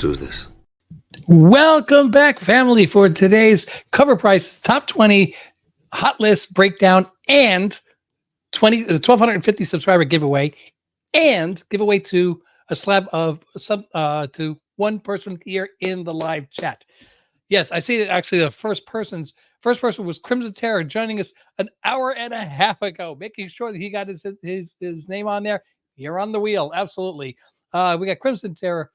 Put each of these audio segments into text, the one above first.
do this. Welcome back, family, for today's CovrPrice Top 20 Hot List Breakdown and 1,250 subscriber giveaway, and giveaway to a slab of to one person here in the live chat. Yes, I see that actually the first person was Crimson Terror, joining us an hour and a half ago, making sure that he got his name on there. You're on the wheel, absolutely. We got Crimson Terror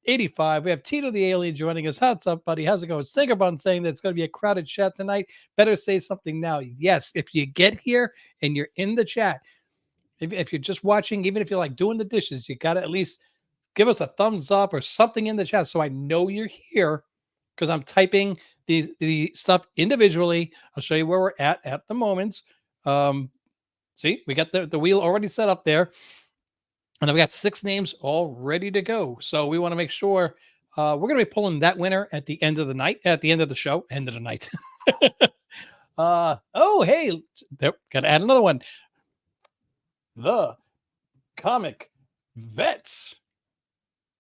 85. We have Tito the Alien joining us. What's up, buddy? How's it going? Stinkerbun saying that it's going to be a crowded chat tonight. Better say something now. Yes, if you get here and you're in the chat, if you're just watching, even if you're like doing the dishes, you got to at least give us a thumbs up or something in the chat so I know you're here, because I'm typing the stuff individually. I'll show you where we're at the moment. See, we got the wheel already set up there. And I've got 6 names all ready to go. So we want to make sure we're going to be pulling that winner at the end of the night, at the end of the show, end of the night. Oh, hey, got to add another one. The Comic Vets.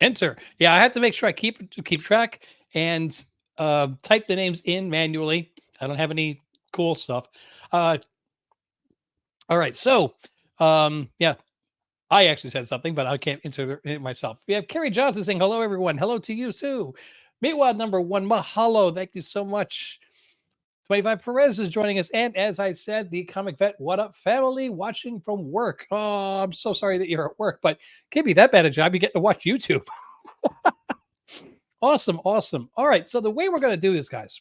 Enter. Yeah, I have to make sure I keep track and type the names in manually. I don't have any cool stuff. All right, so yeah. I actually said something, but I can't insert it myself. We have Carrie Johnson saying, hello, everyone. Hello to you, Sue. Meatwad number 1, mahalo. Thank you so much. 25 Perez is joining us. And as I said, the Comic Vet, what up, family, watching from work. Oh, I'm so sorry that you're at work, but can't be that bad a job. You get to watch YouTube. Awesome. All right, so the way we're going to do this, guys,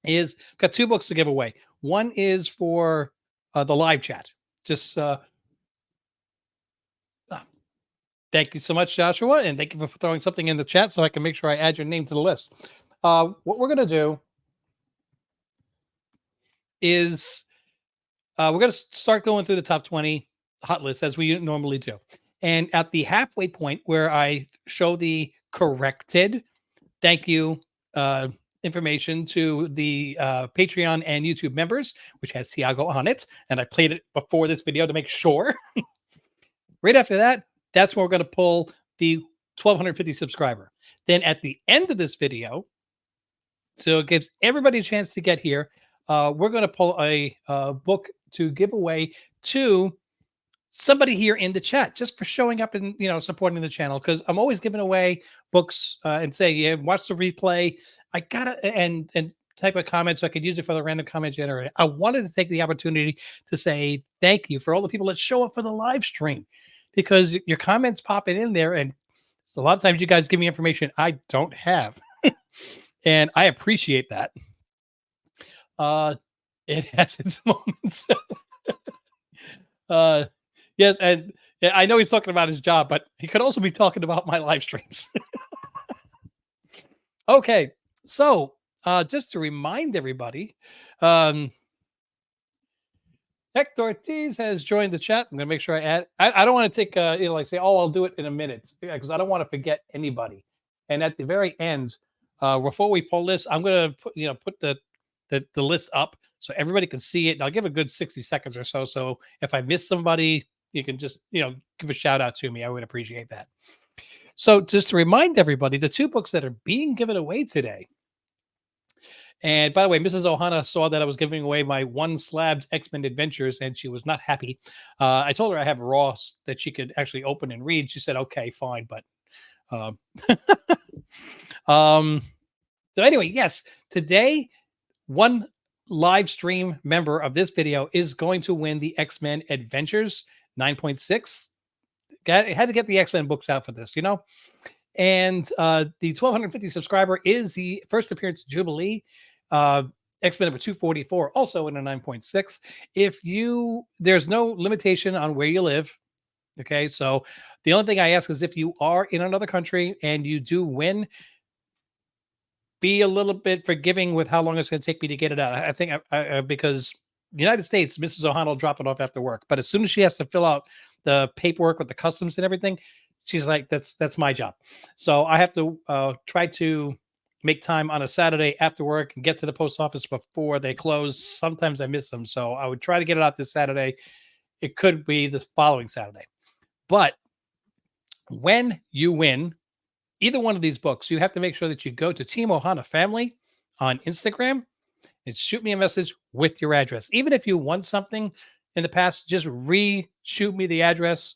is got 2 books to give away. One is for the live chat. Just... Thank you so much, Joshua, and thank you for throwing something in the chat so I can make sure I add your name to the list. What we're going to do is we're going to start going through the top 20 hot lists as we normally do. And at the halfway point where I show the corrected thank you information to the Patreon and YouTube members, which has Tiago on it, and I played it before this video to make sure. Right after that, that's when we're going to pull the 1,250 subscriber. Then at the end of this video, so it gives everybody a chance to get here, we're going to pull a book to give away to somebody here in the chat, just for showing up and supporting the channel. Because I'm always giving away books and say, yeah, watch the replay. I gotta and type a comment so I could use it for the random comment generator. I wanted to take the opportunity to say thank you for all the people that show up for the live stream, because your comments popping in there, and so a lot of times you guys give me information I don't have, and I appreciate that. It has its moments. Yes, and I know he's talking about his job, but he could also be talking about my live streams. Okay, so just to remind everybody, Hector Ortiz has joined the chat. I'm going to make sure I add. I don't want to take, like say, oh, I'll do it in a minute, because I don't want to forget anybody. And at the very end, before we pull this, I'm going to put the list up so everybody can see it. And I'll give a good 60 seconds or so. So if I miss somebody, you can just, give a shout out to me. I would appreciate that. So just to remind everybody, the 2 books that are being given away today. And by the way, Mrs. Ohana saw that I was giving away my 1 slabbed X-Men Adventures, and she was not happy. I told her I have Ross that she could actually open and read. She said, okay, fine. But so anyway, yes, today, 1 live stream member of this video is going to win the X-Men Adventures 9.6. It had to get the X-Men books out for this, And the 1,250 subscriber is the first appearance Jubilee. X-Men number 244, also in a 9.6. There's no limitation on where you live. Okay, so the only thing I ask is if you are in another country and you do win, be a little bit forgiving with how long it's going to take me to get it out. I think because the United States, Mrs. Ohana will drop it off after work, but as soon as she has to fill out the paperwork with the customs and everything, she's like, that's my job. So I have to try to make time on a Saturday after work and get to the post office before they close. Sometimes I miss them. So I would try to get it out this Saturday. It could be the following Saturday. But when you win, either one of these books, you have to make sure that you go to Team Ohana Family on Instagram and shoot me a message with your address. Even if you won something in the past, just shoot me the address,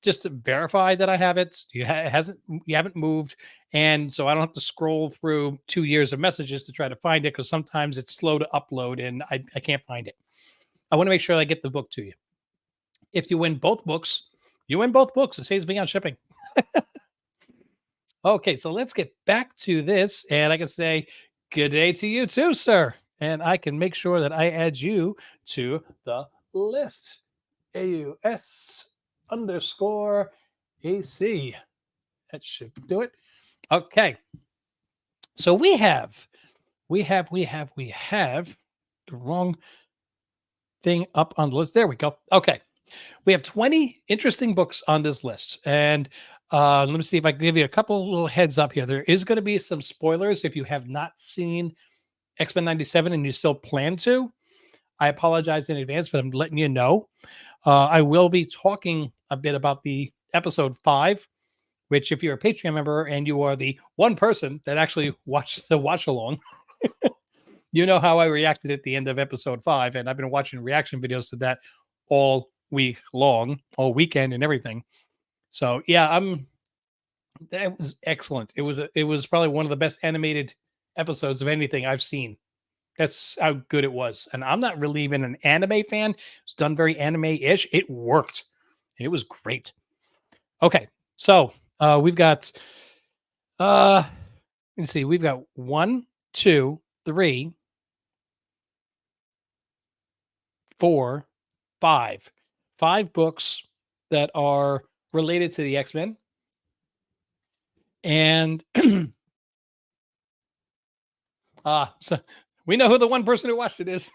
just to verify that I have it. You haven't moved, and so I don't have to scroll through 2 years of messages to try to find it because sometimes it's slow to upload and I can't find it. I want to make sure I get the book to you. If you win both books, you win both books. It saves me on shipping. Okay, so let's get back to this, and I can say good day to you too, sir. And I can make sure that I add you to the list. AUS underscore AC. That should do it. Okay. So we have the wrong thing up on the list. There we go. Okay. We have 20 interesting books on this list. And let me see if I can give you a couple little heads up here. There is going to be some spoilers if you have not seen X-Men 97 and you still plan to. I apologize in advance, but I'm letting you know. I will be talking a bit about the episode 5, which if you're a Patreon member and you are the one person that actually watched the watch along, you know how I reacted at the end of episode 5. And I've been watching reaction videos to that all week long, all weekend and everything. So yeah, that was excellent. It was probably one of the best animated episodes of anything I've seen. That's how good it was. And I'm not really even an anime fan. It's done very anime-ish. It worked. And it was great. Okay. So we've got let's see, we've got 1, 2, 3, 4, 5. 5 books that are related to the X-Men. And so we know who the one person who watched it is.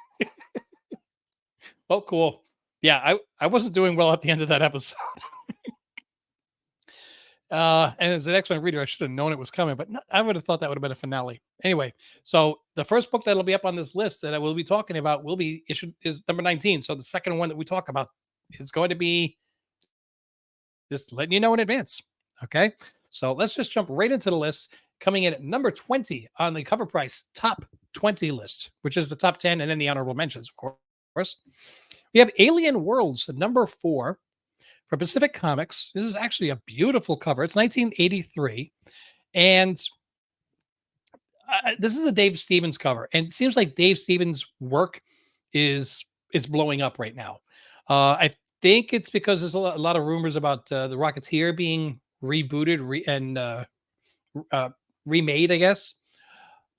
Oh, cool. Yeah, I wasn't doing well at the end of that episode. And as an X-Men reader, I should have known it was coming, but I would have thought that would have been a finale. Anyway, so the first book that'll be up on this list that I will be talking about will be issued is number 19. So the second one that we talk about is going to be, just letting you know in advance. Okay. So let's just jump right into the list. Coming in at number 20 on the CovrPrice top 20 list, which is the top 10 and then the honorable mentions, of course. We have Alien Worlds, number 4 for Pacific Comics. This is actually a beautiful cover. It's 1983. And this is a Dave Stevens cover. And it seems like Dave Stevens' work is blowing up right now. I think it's because there's a lot of rumors about the Rocketeer being rebooted and remade, I guess.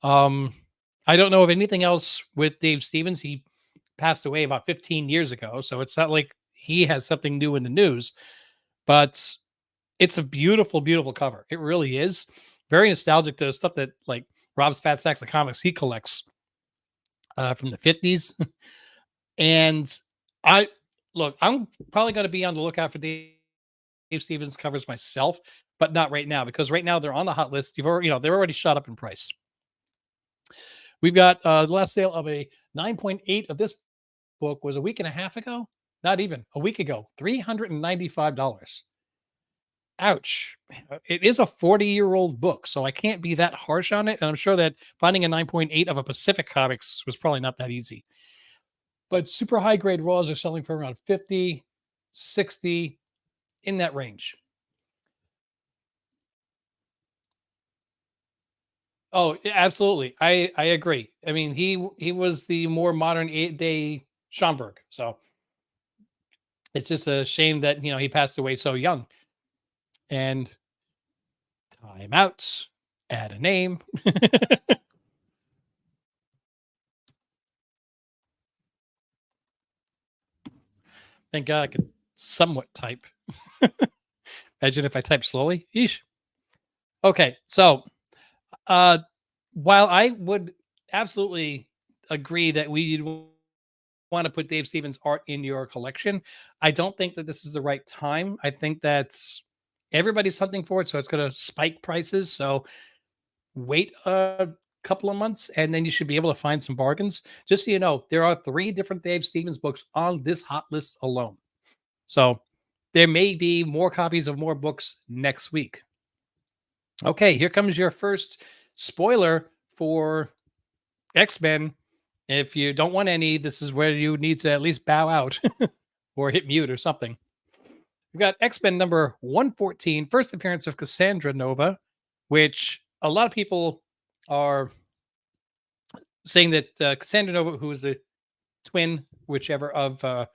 I don't know of anything else with Dave Stevens. He passed away about 15 years ago, so it's not like he has something new in the news, but it's a beautiful, beautiful cover. It really is. Very nostalgic to stuff that like Rob's Fat Sacks of Comics he collects from the 50s. And I'm probably going to be on the lookout for Dave Stevens covers myself, but not right now because right now they're on the hot list. They're already shot up in price. We've got the last sale of a 9.8 of this book was a week and a half ago. Not even a week ago, $395. Ouch. It is a 40-year-old book, so I can't be that harsh on it. And I'm sure that finding a 9.8 of a Pacific Comics was probably not that easy. But super high grade raws are selling for around 50, 60, in that range. Oh, yeah, absolutely. I agree. I mean, he was the more modern day Schomburg. So it's just a shame that he passed away so young. And time out. Add a name. Thank God I could somewhat type. Imagine if I type slowly. Yeesh. Okay, so while I would absolutely agree that we want to put Dave Stevens art in your collection, I don't think that this is the right time. I think that everybody's hunting for it, so it's going to spike prices. So wait a couple of months, and then you should be able to find some bargains. Just so you know, there are 3 different Dave Stevens books on this hot list alone. So there may be more copies of more books next week. Okay, here comes your first spoiler for X-Men. If you don't want any, this is where you need to at least bow out or hit mute or something. We've got X-Men number 114, first appearance of Cassandra Nova, which a lot of people are saying that Cassandra Nova, who is a twin, whichever, of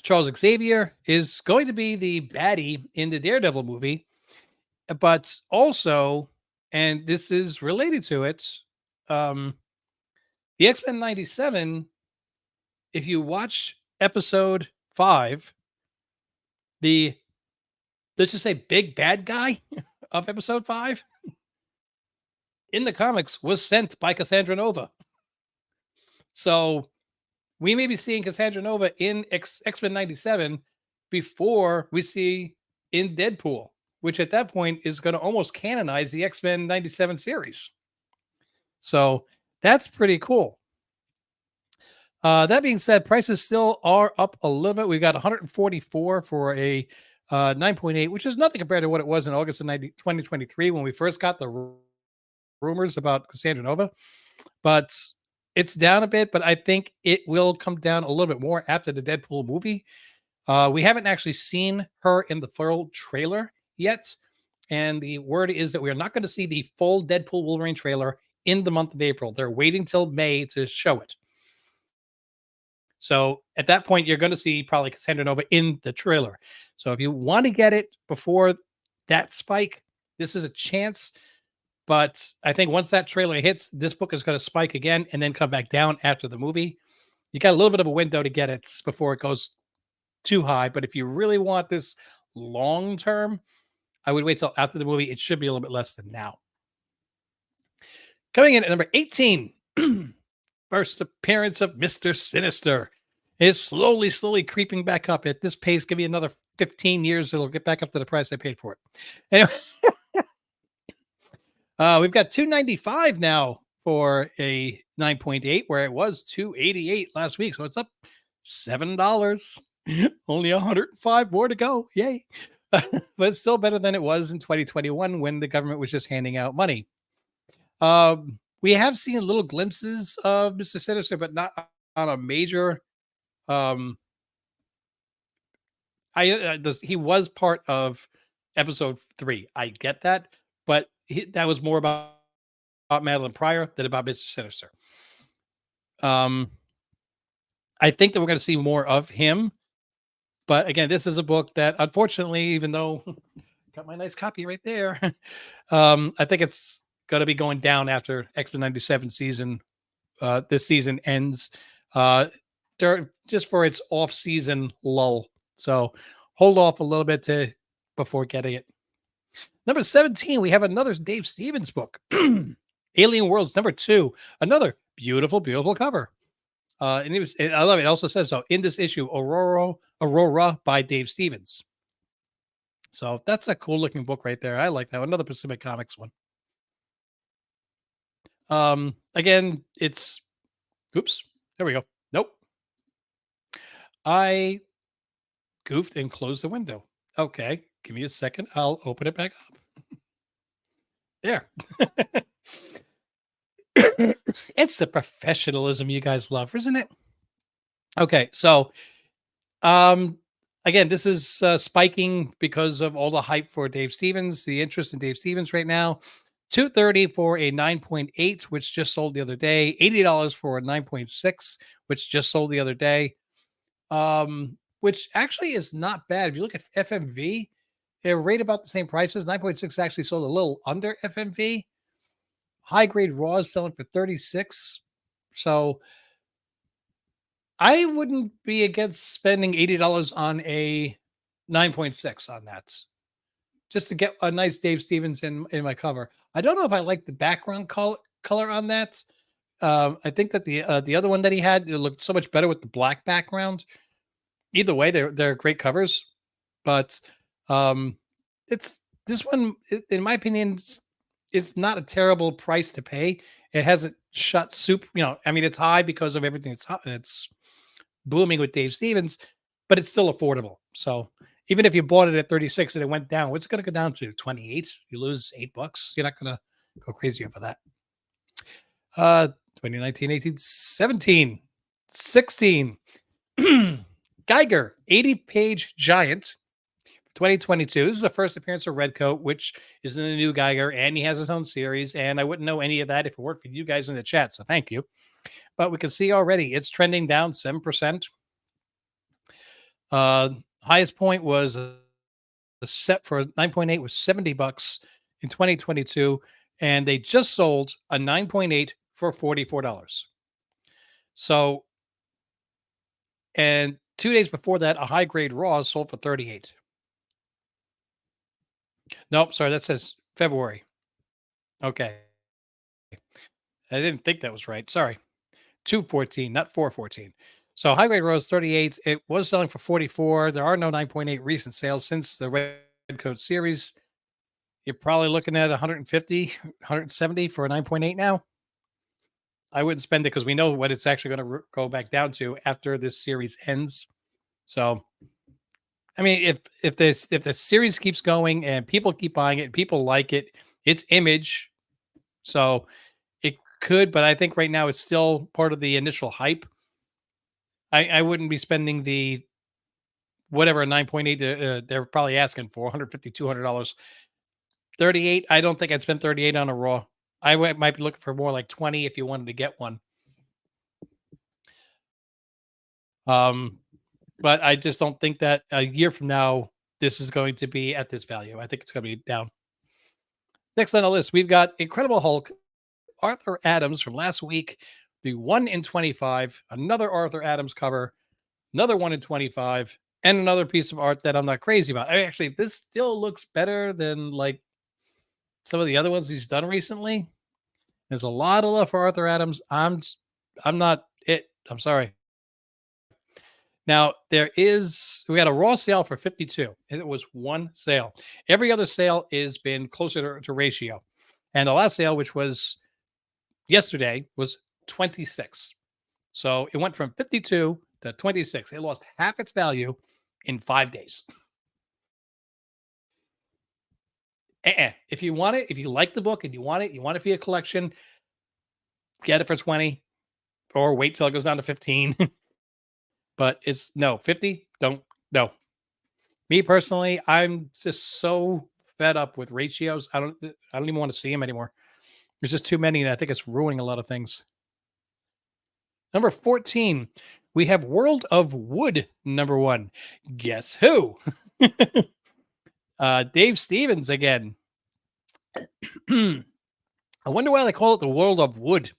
Charles Xavier, is going to be the baddie in the Daredevil movie. But also, and this is related to it, um, the X-Men 97, if you watch episode 5, the, let's just say, big bad guy of episode 5 in the comics was sent by Cassandra Nova. So we may be seeing Cassandra Nova in X-Men 97 before we see in Deadpool, which at that point is going to almost canonize the X-Men 97 series. So that's pretty cool. That being said, prices still are up a little bit. We've got 144 for a 9.8, which is nothing compared to what it was in August of 2023 when we first got the rumors about Cassandra Nova. But it's down a bit, but I think it will come down a little bit more after the Deadpool movie. We haven't actually seen her in the full trailer yet. And the word is that we are not going to see the full Deadpool Wolverine trailer in the month of April. They're waiting till May to show it. So at that point, you're going to see probably Cassandra Nova in the trailer. So if you want to get it before that spike, this is a chance. But I think once that trailer hits, this book is going to spike again and then come back down after the movie. You got a little bit of a window to get it before it goes too high. But if you really want this long term, I would wait till after the movie. It should be a little bit less than now. Coming in at number 18, first appearance of Mr. Sinister. It's slowly creeping back up. At this pace, give me another 15 years, it'll get back up to the price I paid for it. Anyway, we've got $295 now for a 9.8, where it was $288 last week. So it's up $7. Only 105 more to go. Yay. But it's still better than it was in 2021 when the government was just handing out money. We have seen little glimpses of Mr. Sinister, but not on a major. He was part of episode 3. I get that, but that was more about Madeline Pryor than about Mr. Sinister. I think that we're going to see more of him, but again, this is a book that, unfortunately, even though got my nice copy right there, I think it's going to be going down after X-Men 97 season. This season ends just for its off-season lull. So hold off a little bit before getting it. Number 17, we have another Dave Stevens book, Alien Worlds number 2. Another beautiful cover. And I love it. It also says so in this issue, Aurora by Dave Stevens. So that's a cool looking book right there. I like that one. Another Pacific Comics one. Again, it's oops. There we go. Nope. I goofed and closed the window. Okay, give me a second. I'll open it back up. There. It's the professionalism you guys love, isn't it? Okay, so again, this is spiking because of all the hype for Dave Stevens, the interest in Dave Stevens right now. $230 for a 9.8, which just sold the other day. $80 for a 9.6, which just sold the other day. Which actually is not bad. If you look at FMV, they're right about the same prices. 9.6 actually sold a little under FMV. High grade raw is selling for 36. So I wouldn't be against spending $80 on a 9.6 on that, just to get a nice Dave Stevens in my cover. I don't know if I like the background color on that. I think that the other one that he had, it looked so much better with the black background. Either way, they're great covers, but it's this one, in my opinion, it's not a terrible price to pay. It hasn't shut soup. I mean, it's high because of everything. It's booming with Dave Stevens, but it's still affordable. So Even if you bought it at 36 and it went down, what's it going to go down to? 28? You lose $8. You're not going to go crazy over that. 2019, 18, 17, 16. Geiger, 80-page giant, 2022. This is the first appearance of Redcoat, which isn't a new Geiger, and he has his own series. And I wouldn't know any of that if it weren't for you guys in the chat. So thank you. But we can see already it's trending down 7%. Highest point was a set for 9.8 was $70 in 2022, and they just sold a 9.8 for $44. So, and 2 days before that, a high grade raw sold for 38. Nope, sorry, that says February. Okay. I didn't think that was right. Sorry. 214, not 414. So high grade rose 38. It was selling for 44. There are no 9.8 recent sales since the Redcoat series. You're probably looking at 150, 170 for a 9.8 now. I wouldn't spend it because we know what it's actually going to go back down to after this series ends. So, I mean, if the series keeps going and people keep buying it, people like it, it's image. So it could, but I think right now it's still part of the initial hype. I wouldn't be spending the whatever 9.8 they're probably asking for $150, $200. 38. I don't think I'd spend 38 on a raw. Might be looking for more like 20 if you wanted to get one. But I just don't think that a year from now this is going to be at this value. I think it's going to be down. Next on the list, we've got Incredible Hulk, Arthur Adams from last week, the 1 in 25, another Arthur Adams cover, another 1 in 25, and another piece of art that I'm not crazy about. Actually, this still looks better than like some of the other ones he's done recently. There's a lot of love for Arthur Adams. I'm not it. I'm sorry. Now we got a raw sale for 52. And it was one sale. Every other sale has been closer to ratio. And the last sale, which was yesterday, was 26. So it went from 52 to 26. It lost half its value in 5 days. If you want it, if you like the book and you want it for your collection, get it for 20 or wait till it goes down to 15. But it's no 50. No. Me personally, I'm just so fed up with ratios. I don't even want to see them anymore. There's just too many, and I think it's ruining a lot of things. Number 14, we have World of Wood, number 1. Guess who? Dave Stevens again. I wonder why they call it the World of Wood.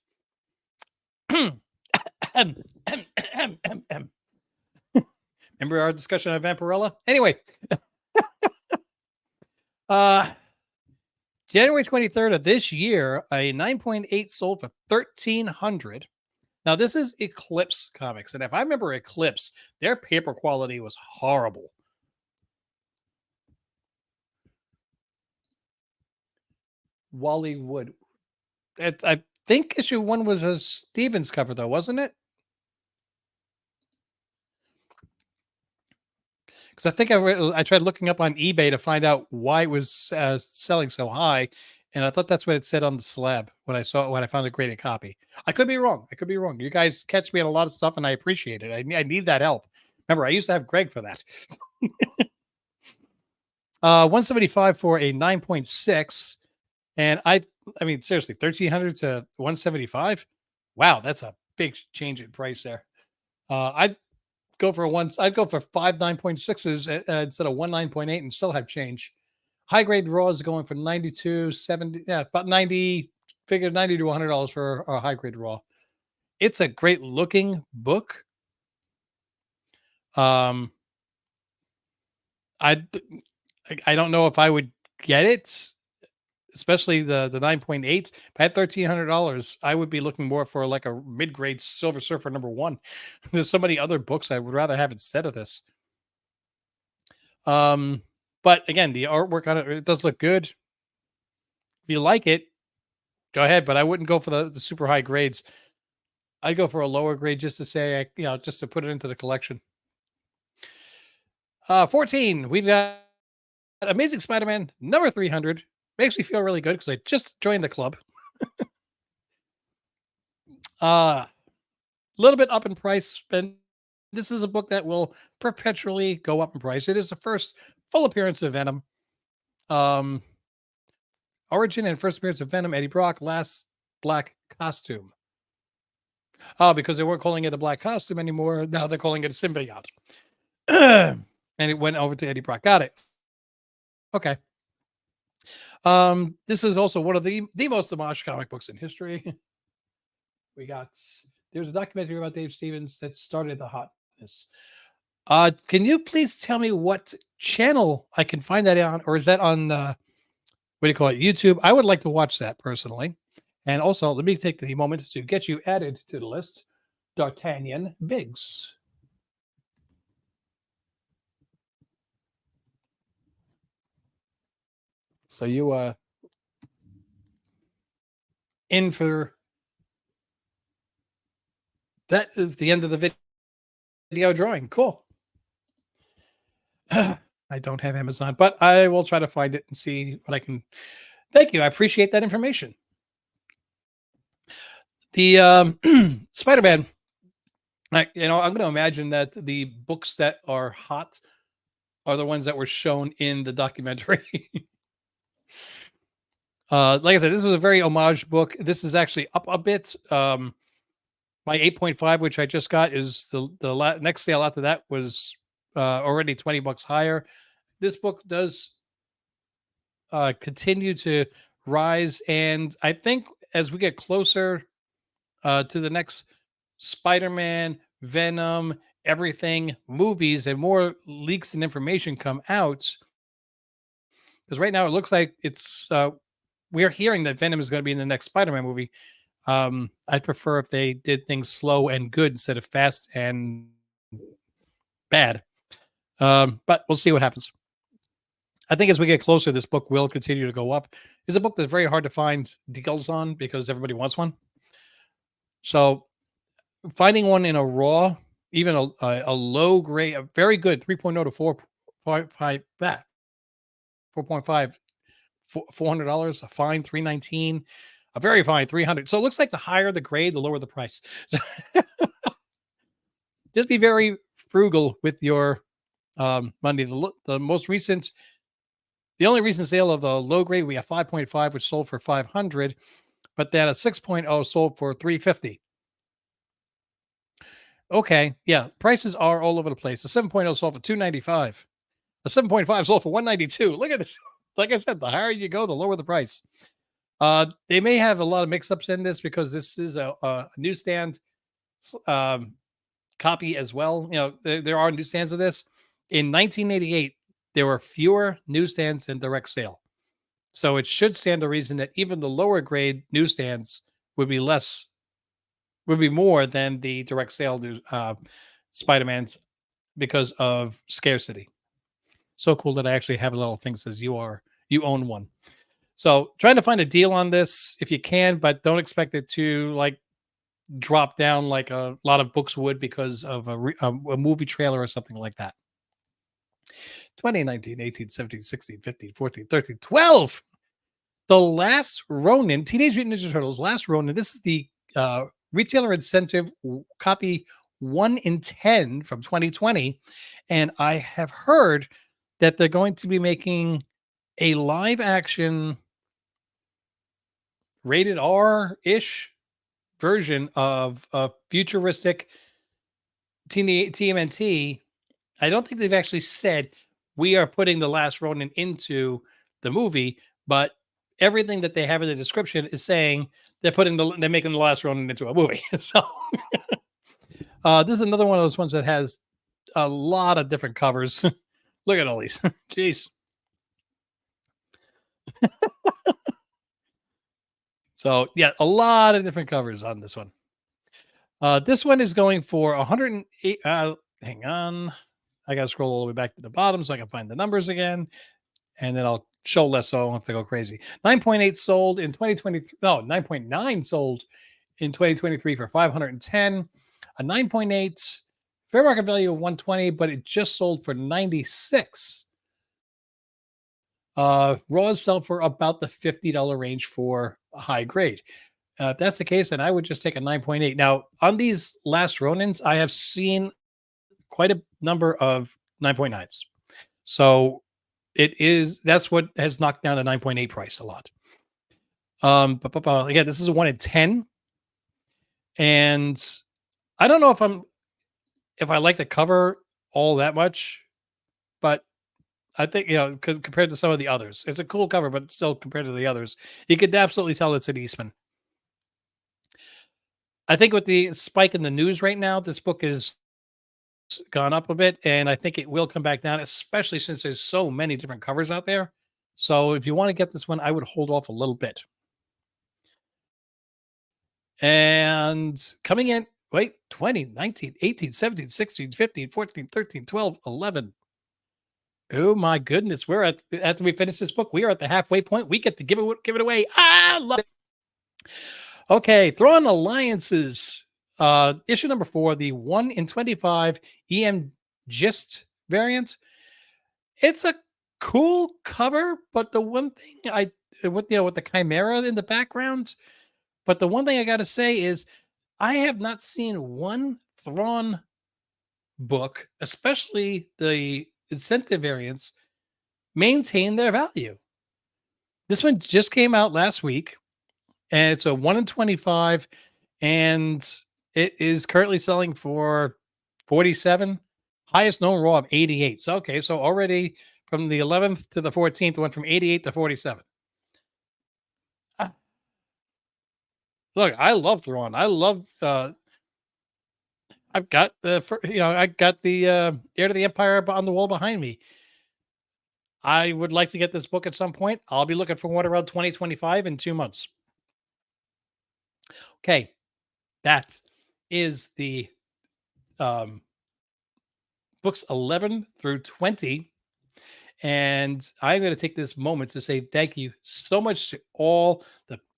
Remember our discussion on Vampirella? Anyway, January 23rd of this year, a 9.8 sold for $1,300. Now, this is Eclipse Comics. And if I remember Eclipse, their paper quality was horrible. Wally Wood. I think issue 1 was a Stevens cover, though, wasn't it? Because I think I tried looking up on eBay to find out why it was selling so high, and I thought that's what it said on the slab when I found a graded copy. I could be wrong. You guys catch me on a lot of stuff, and I appreciate it. I need that help. Remember, I used to have Greg for that. 175 for a 9.6, and I mean seriously, 1,300 to 175. Wow, that's a big change in price there. I'd go for 5 9.6s instead of 1 9.8 and still have change. High grade raws going for 92, 70, yeah, about 90, figured $90 to $100 for a high grade raw. It's a great looking book. I don't know if I would get it, especially the 9.8. If I had $1,300, I would be looking more for like a mid-grade Silver Surfer number 1. There's so many other books I would rather have instead of this. But again, the artwork on it does look good. If you like it, go ahead. But I wouldn't go for the super high grades. I'd go for a lower grade just to say, just to put it into the collection. 14. We've got Amazing Spider-Man number 300. Makes me feel really good because I just joined the club. A little bit up in price, and this is a book that will perpetually go up in price. It is the first full appearance of Venom. Um, Origin and first appearance of Venom, Eddie Brock, last black costume. Oh, because they weren't calling it a black costume anymore. Now they're calling it a symbiote. And it went over to Eddie Brock. Got it. Okay. This is also one of the most homage comic books in history. We got There's a documentary about Dave Stevens that started the hotness. Can you please tell me what channel I can find that on, or is that on what do you call it, YouTube? I would like to watch that personally. And also, let me take the moment to get you added to the list. D'Artagnan Biggs. So you in for that is the end of the video drawing. Cool. I don't have Amazon, but I will try to find it and see what I can. Thank you. I appreciate that information. The Spider-Man. I'm going to imagine that the books that are hot are the ones that were shown in the documentary. Like I said, this was a very homage book. This is actually up a bit. My 8.5, which I just got, is the next sale after that was already $20 higher. This book does continue to rise, and I think as we get closer to the next Spider-Man, Venom, everything movies, and more leaks and information come out, because right now it looks like we're hearing that Venom is going to be in the next Spider-Man movie. I'd prefer if they did things slow and good instead of fast and bad. But we'll see what happens. I think as we get closer, this book will continue to go up. It's a book that's very hard to find deals on because everybody wants one. So finding one in a raw, even a low grade, a very good 3.0 to 4.5, that 4.5, $400, a fine $319, a very fine $300. So it looks like the higher the grade, the lower the price. So just be very frugal with your money. The only recent sale of the low grade, we have 5.5, which sold for 500, but then a 6.0 sold for 350. Okay, yeah, prices are all over the place. The 7.0 sold for 295. The 7.5 sold for 192. Look at this. Like I said, the higher you go, the lower the price. They may have a lot of mix-ups in this because this is a newsstand copy as well. There are newsstands of this. In 1988, there were fewer newsstands in direct sale. So it should stand to reason that even the lower grade newsstands would be more than the direct sale Spider-Mans because of scarcity. So cool that I actually have a little thing that says you own one. So trying to find a deal on this if you can, but don't expect it to like drop down like a lot of books would because of a movie trailer or something like that. 2019, 18, 17, 16, 15, 14, 13, 12. The Last Ronin, Teenage Mutant Ninja Turtles, Last Ronin. This is the retailer incentive copy 1 in 10 from 2020. And I have heard that they're going to be making a live action rated R-ish version of a futuristic TMNT. I don't think they've actually said we are putting The Last Ronin into the movie, but everything that they have in the description is saying they're making The Last Ronin into a movie. So this is another one of those ones that has a lot of different covers. Look at all these. Jeez. So yeah, a lot of different covers on this one. This one is going for 108. Hang on. I got to scroll all the way back to the bottom so I can find the numbers again. And then I'll show less so I don't have to go crazy. 9.8 sold in 2023. No, 9.9 sold in 2023 for 510. A 9.8 Fair market value of 120, but it just sold for 96. Raws sell for about the $50 range for a high grade. If that's the case, then I would just take a 9.8. Now, on these last Ronins, I have seen quite a number of 9.9s. So that's what has knocked down the 9.8 price a lot. But again, this is a 1 in 10. And I don't know if I like the cover all that much, but I think, compared to some of the others, it's a cool cover, but still compared to the others, you could absolutely tell it's an Eastman. I think with the spike in the news right now, this book has gone up a bit, and I think it will come back down, especially since there's so many different covers out there. So if you want to get this one, I would hold off a little bit. And coming in, 20, 19, 18, 17, 16, 15, 14, 13, 12, 11. Oh my goodness. After we finish this book, we are at the halfway point. We get to give it away. I love it. Okay, Thrawn Alliances. Issue number 4, the 1 in 25 EM Gist variant. It's a cool cover, but the one thing with the Chimera in the background, but the one thing I got to say is I have not seen one Thrawn book, especially the incentive variants, maintain their value. This one just came out last week, and it's a 1 in 25, and it is currently selling for 47, highest known raw of 88. So already from the 11th to the 14th, went from 88 to 47. Look, I love Thrawn. I love. I've got I got the Heir to the Empire on the wall behind me. I would like to get this book at some point. I'll be looking for one around 2025 in 2 months. Okay, that is the books 11 through 20. And I'm going to take this moment to say thank you so much to all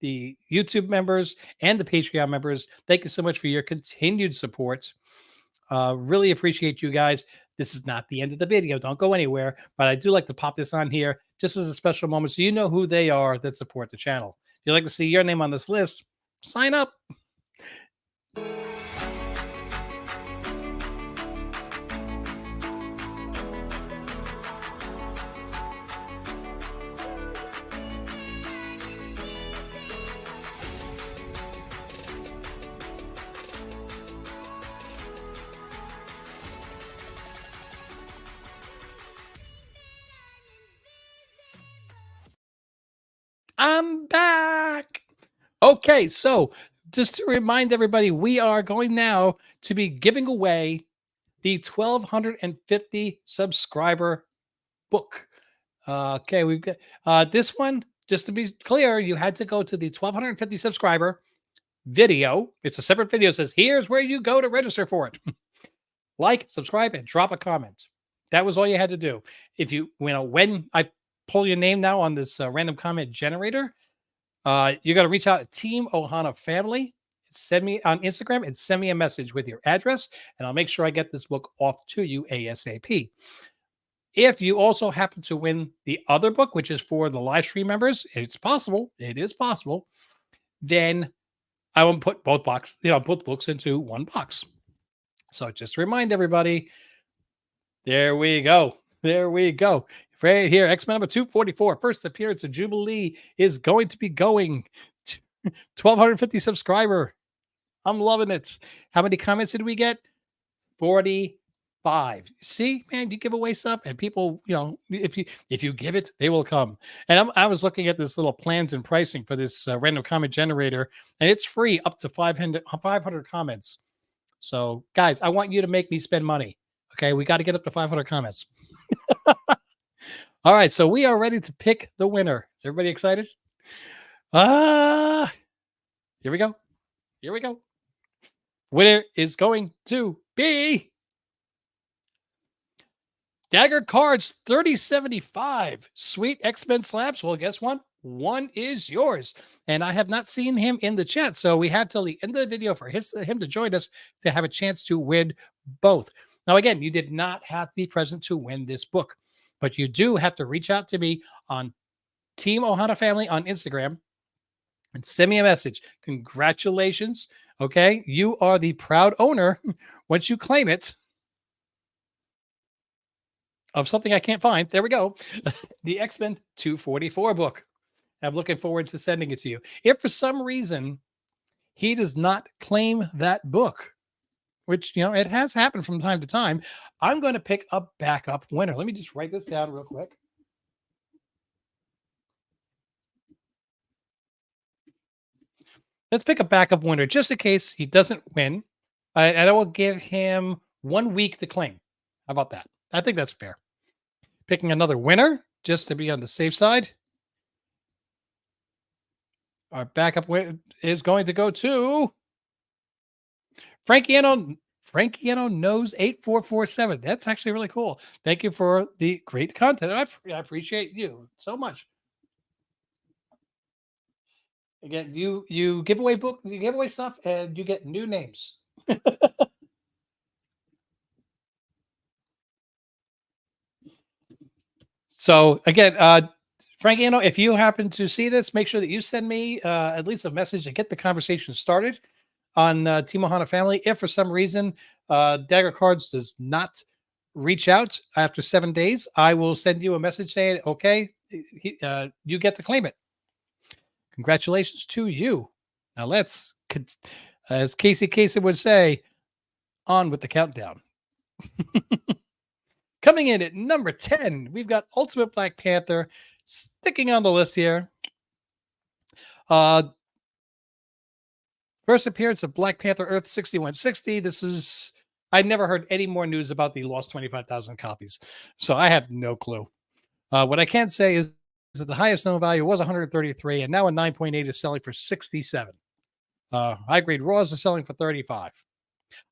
the YouTube members and the Patreon members. Thank you so much for your continued support. Really appreciate you guys. This is not the end of the video. Don't go anywhere. But I do like to pop this on here just as a special moment so you know who they are that support the channel. If you'd like to see your name on this list, sign up. I'm back. Okay, so just to remind everybody, we are going now to be giving away the 1,250 subscriber book. Okay, we've got this one. Just to be clear, you had to go to the 1,250 subscriber video. It's a separate video. It says, here's where you go to register for it. Like, subscribe, and drop a comment. That was all you had to do. If when I pull your name now on this random comment generator, you got to reach out to Team Ohana Family. Send me on Instagram and send me a message with your address, and I'll make sure I get this book off to you ASAP. If you also happen to win the other book, which is for the live stream members, it's possible. It is possible. Then I will put both books into one box. So just to remind everybody, there we go. There we go. Right here, X-Men number 244, first appearance of Jubilee is going to be going to 1,250 subscriber. I'm loving it. How many comments did we get? 45. See, man, you give away stuff, and people, if you give it, they will come. And I was looking at this little plans and pricing for this random comment generator, and it's free up to 500 comments. So, guys, I want you to make me spend money. Okay, we got to get up to 500 comments. All right, so we are ready to pick the winner. Is everybody excited? Here we go. Here we go. Winner is going to be Dagger Cards 3075. Sweet X-Men slabs. Well, guess what? one is yours. And I have not seen him in the chat, so we have till the end of the video for him to join us to have a chance to win both. Now, again, you did not have to be present to win this book, but you do have to reach out to me on Team Ohana Family on Instagram and send me a message. Congratulations. Okay. You are the proud owner once you claim it of something I can't find. There we go. The X-Men 244 book. I'm looking forward to sending it to you. If for some reason he does not claim that book, which, it has happened from time to time, I'm going to pick a backup winner. Let me just write this down real quick. Let's pick a backup winner just in case he doesn't win. And I will give him 1 week to claim. How about that? I think that's fair. Picking another winner just to be on the safe side. Our backup winner is going to go to Frankiano knows 8447. That's actually really cool. Thank you for the great content. I appreciate you so much. Again, you give away you give away stuff, and you get new names. So again, Frankie, if you happen to see this, make sure that you send me at least a message to get the conversation started on Team Ohana Family. If for some reason Dagger Cards does not reach out after 7 days, I will send you a message saying, okay, you get to claim it. Congratulations to you. Now let's, as Casey Kasem would say, on with the countdown. Coming in at number 10, we've got Ultimate Black Panther sticking on the list here. First appearance of Black Panther Earth 6160. I never heard any more news about the lost 25,000 copies, so I have no clue. What I can say is that the highest known value was 133, and now a 9.8 is selling for 67. High grade raws are selling for 35.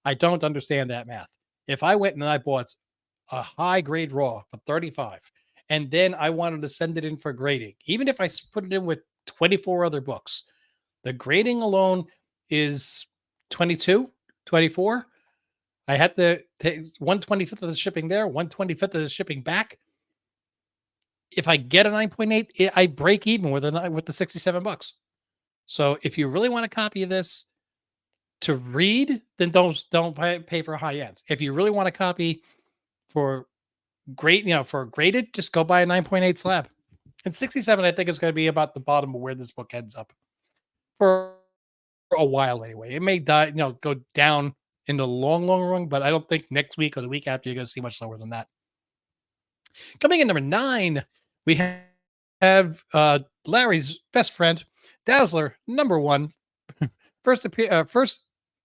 I don't understand that math. If I went and I bought a high grade raw for 35, and then I wanted to send it in for grading, even if I put it in with 24 other books, the grading alone is 22, 24. I had to take 1/25 of the shipping there, 1/25 of the shipping back. If I get a 9.8, I break even with the $67. So if you really want a copy of this to read, then don't pay for high end. If you really want a copy for for graded, just go buy a 9.8 slab. And 67, I think, is going to be about the bottom of where this book ends up for a while anyway. It may go down in the long run, but I don't think next week or the week after you're going to see much lower than that. Coming in number 9, we have Larry's best friend, Dazzler, number 1. First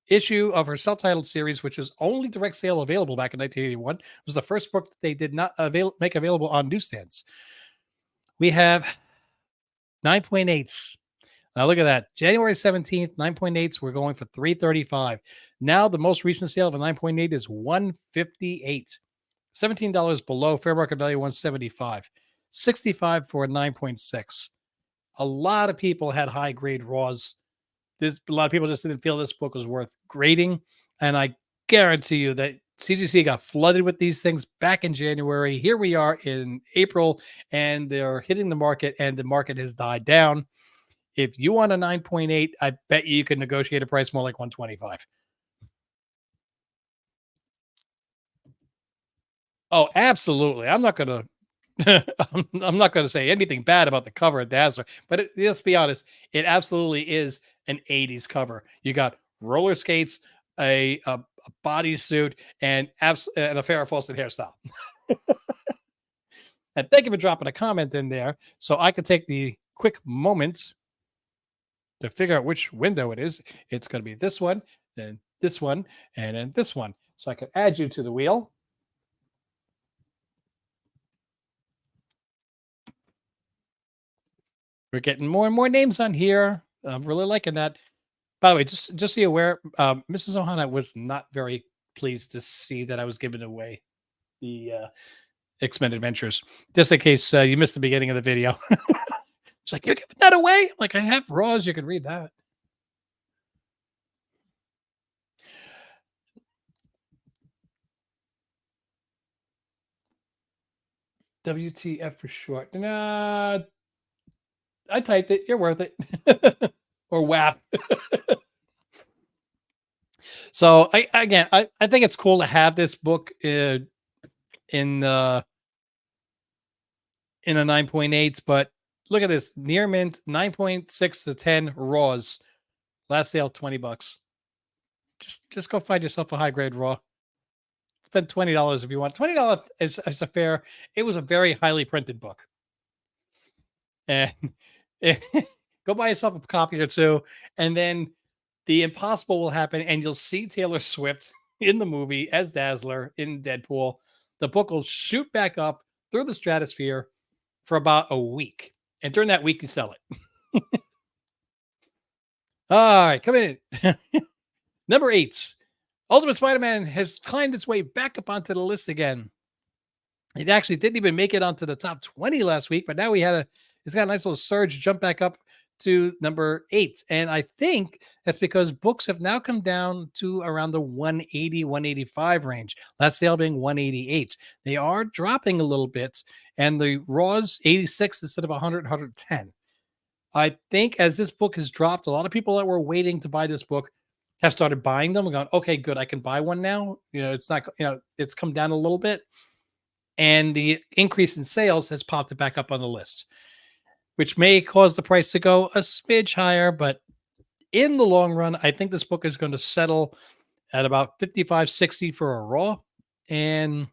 issue of her self-titled series, which was only direct sale available back in 1981, was the first book that they did not make available on newsstands. We have 9.8s. Now look at that. January 17th, 9.8s were going for $335. Now the most recent sale of a 9.8 is $158. $17 below fair market value, $175. $65 for a 9.6. A lot of people had high grade raws. A lot of people just didn't feel this book was worth grading. And I guarantee you that CGC got flooded with these things back in January. Here we are in April, and they're hitting the market, and the market has died down. If you want a 9.8, I bet you can negotiate a price more like 125. Oh, absolutely. I'm not going to I'm not going to say anything bad about the cover of Dazzler, but let's be honest, it absolutely is an 80s cover. You got roller skates, a bodysuit, and a Farrah Fawcett hairstyle. And thank you for dropping a comment in there so I can take the quick moment to figure out which window it is. It's going to be this one, then this one, and then this one. So I can add you to the wheel. We're getting more and more names on here. I'm really liking that. By the way, just so you're aware, Mrs. Ohana was not very pleased to see that I was giving away the X-Men Adventures. Just in case you missed the beginning of the video. It's like, you're giving that away? I'm like, I have Raws. You can read that. WTF for short. Nah, I typed it. You're worth it. Or WAP. So I think it's cool to have this book in in a 9.8, but look at this near mint 9.6 to 10 raws. Last sale $20. Just go find yourself a high grade raw. Spend $20 if you want. $20 is a fair. It was a very highly printed book, and go buy yourself a copy or two, and then the impossible will happen, and you'll see Taylor Swift in the movie as Dazzler in Deadpool. The book will shoot back up through the stratosphere for about a week, and during that week, you sell it. All right, come in. Number 8. Ultimate Spider-Man has climbed its way back up onto the list again. It actually didn't even make it onto the top 20 last week, but now it's got a nice little surge, jump back up to number 8. And I think that's because books have now come down to around the 180, 185 range. Last sale being 188. They are dropping a little bit, and the Raws 86 instead of 100, 110. I think as this book has dropped, a lot of people that were waiting to buy this book have started buying them and gone, okay, good, I can buy one now. It's not, it's come down a little bit. And the increase in sales has popped it back up on the list, which may cause the price to go a smidge higher. But in the long run, I think this book is going to settle at about 55, 60 for a raw. And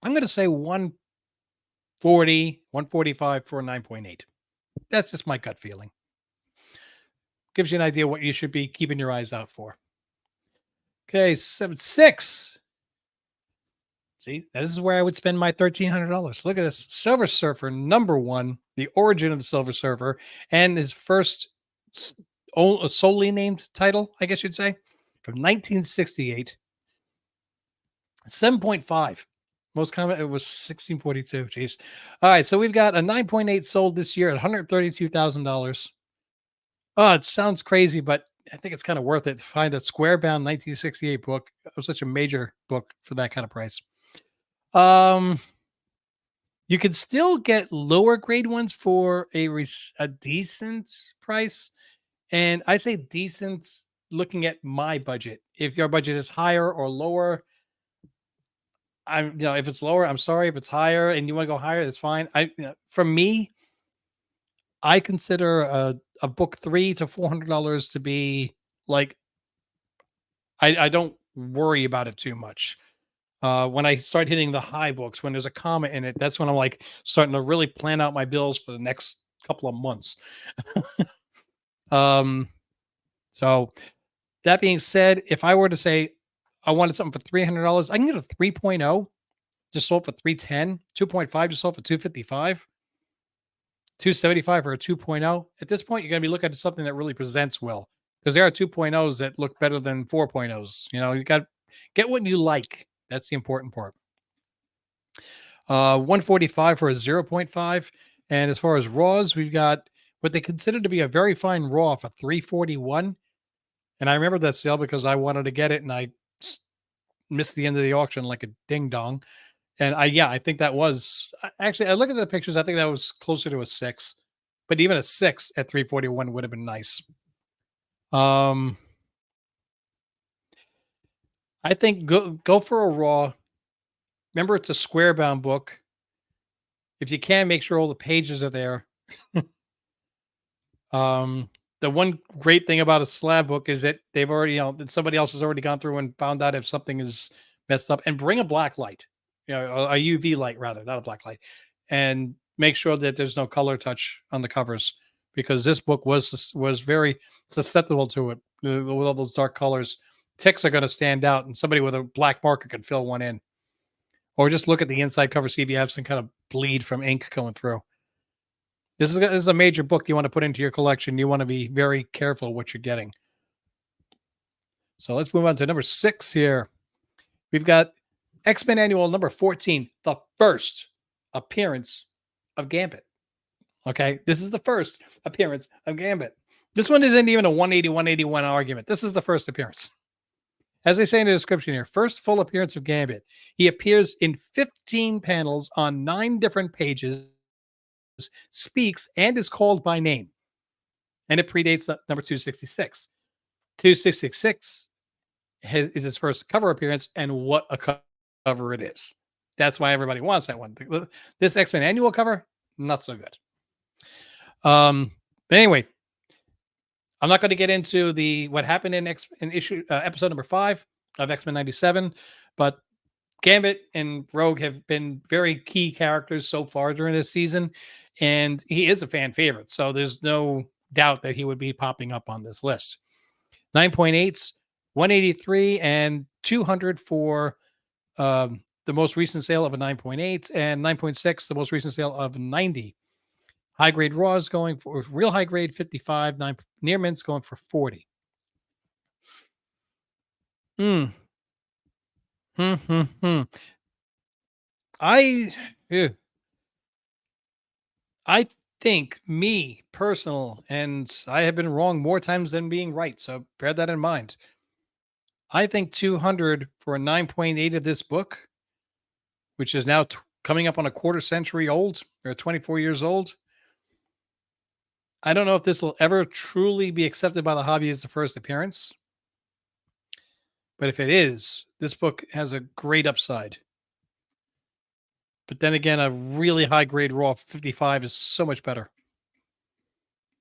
I'm going to say 140, 145 for a 9.8. That's just my gut feeling. Gives you an idea what you should be keeping your eyes out for. Okay, 7.6. See, this is where I would spend my $1,300. Look at this. Silver Surfer #1, the origin of the Silver Surfer, and his first solely named title, I guess you'd say, from 1968. 7.5. Most common, it was 1642. Jeez. All right, so we've got a 9.8 sold this year at $132,000. Oh, it sounds crazy, but I think it's kind of worth it to find a square bound 1968 book. It was such a major book for that kind of price. You could still get lower grade ones for a decent price. And I say decent looking at my budget. If your budget is higher or lower, if it's lower, I'm sorry. If it's higher and you want to go higher, that's fine. For me, I consider a book $300 to $400 to be like, I don't worry about it too much. When I start hitting the high books, when there's a comma in it, that's when I'm like starting to really plan out my bills for the next couple of months. So that being said, if I were to say I wanted something for $300, I can get a 3.0 just sold for 310, 2.5 just sold for 255, 275 for a 2.0. At this point, you're going to be looking at something that really presents well, because there are 2.0s that look better than 4.0s. You got to get what you like. That's the important part. 145 for a 0.5. And as far as raws, we've got what they consider to be a very fine raw for 341. And I remember that sale because I wanted to get it and I missed the end of the auction like a ding dong. And I think that was actually, I look at the pictures, I think that was closer to a 6, but even a 6 at 341 would have been nice. I think go for a raw. Remember, it's a square bound book. If you can, make sure all the pages are there. The one great thing about a slab book is that they've already, that somebody else has already gone through and found out if something is messed up, and bring a black light, a UV light rather, not a black light, and make sure that there's no color touch on the covers, because this book was very susceptible to it with all those dark colors. Ticks are going to stand out, and somebody with a black marker could fill one in. Or just look at the inside cover, see if you have some kind of bleed from ink going through. This is a major book you want to put into your collection. You want to be very careful what you're getting. So let's move on to number 6 here. We've got X-Men Annual number 14, the first appearance of Gambit. Okay, this is the first appearance of Gambit. This one isn't even a 180 181 argument. This is the first appearance. As I say in the description here, first full appearance of Gambit. He appears in 15 panels on 9 different pages, speaks, and is called by name. And it predates number 266. 266 is his first cover appearance, and what a cover it is. That's why everybody wants that one. This X-Men annual cover, not so good. But anyway, I'm not going to get into what happened in episode number 5 of X-Men 97, but Gambit and Rogue have been very key characters so far during this season, and he is a fan favorite, so there's no doubt that he would be popping up on this list. 9.8s, 183, and 200 for the most recent sale of a 9.8, and 9.6, the most recent sale of 90. High grade Raws going for real high grade 55, near mints going for 40. Hmm. I think me personal, and I have been wrong more times than being right, so bear that in mind. I think 200 for a 9.8 of this book, which is now coming up on a quarter century old or 24 years old. I don't know if this will ever truly be accepted by the hobby as the first appearance. But if it is, this book has a great upside. But then again, a really high grade raw 55 is so much better.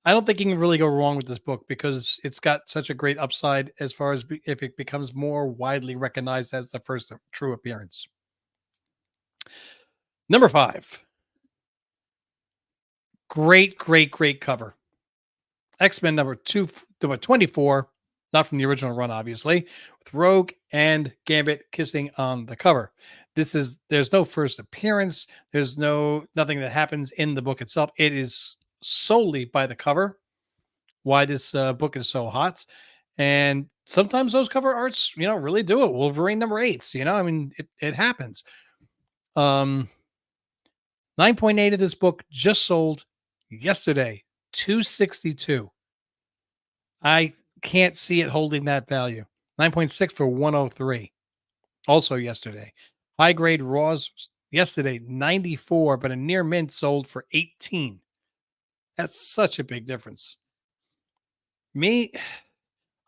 I don't think you can really go wrong with this book because it's got such a great upside as far as if it becomes more widely recognized as the first true appearance. Number 5. Great cover. X-Men number 24, not from the original run, obviously, with Rogue and Gambit kissing on the cover. There's no first appearance. There's nothing that happens in the book itself. It is solely by the cover why this book is so hot. And sometimes those cover arts, really do it. Wolverine number 8s, I mean, it happens. 9.8 of this book just sold yesterday, $262. I can't see it holding that value. 9.6 for 103. Also yesterday. High grade raws yesterday, 94, but a near mint sold for 18. That's such a big difference. Me,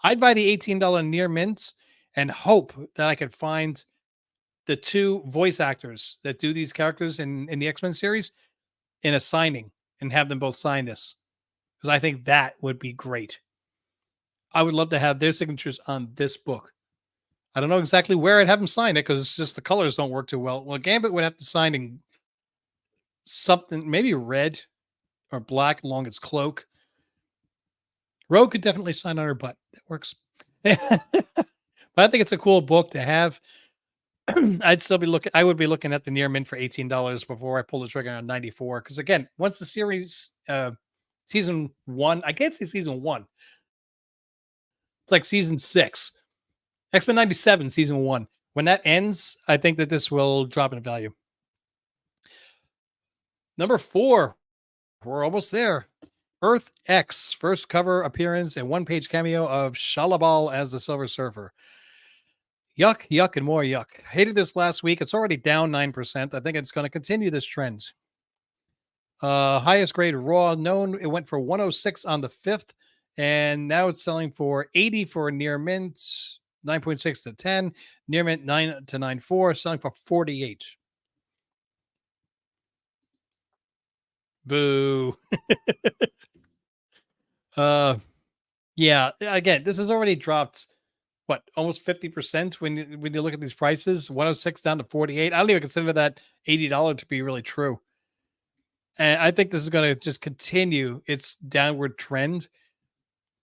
I'd buy the $18 near mint and hope that I could find the 2 voice actors that do these characters in the X-Men series in a signing and have them both sign this. Because I think that would be great. I would love to have their signatures on this book. I don't know exactly where I'd have them sign it because it's just the colors don't work too well. Well, Gambit would have to sign in something, maybe red or black along its cloak. Rogue could definitely sign on her butt. That works. But I think it's a cool book to have. I would be looking at the near mint for $18 before I pull the trigger on 94. Because again, once the series, season 1, I can't say season 1. It's like season 6. X-Men 97, season 1. When that ends, I think that this will drop in value. Number 4. We're almost there. Earth X, first cover appearance and 1-page cameo of Shalabal as the Silver Surfer. Yuck, and more yuck. Hated this last week. It's already down 9%. I think it's going to continue this trend. Highest grade raw known. It went for 106 on the 5th, and now it's selling for 80 for a near mint, 9.6 to 10, near mint 9 to 9.4, selling for 48. Boo. Yeah, again, this has already dropped almost 50% when you look at these prices. 106 down to 48. I don't even consider that $80 to be really true. And I think this is going to just continue its downward trend.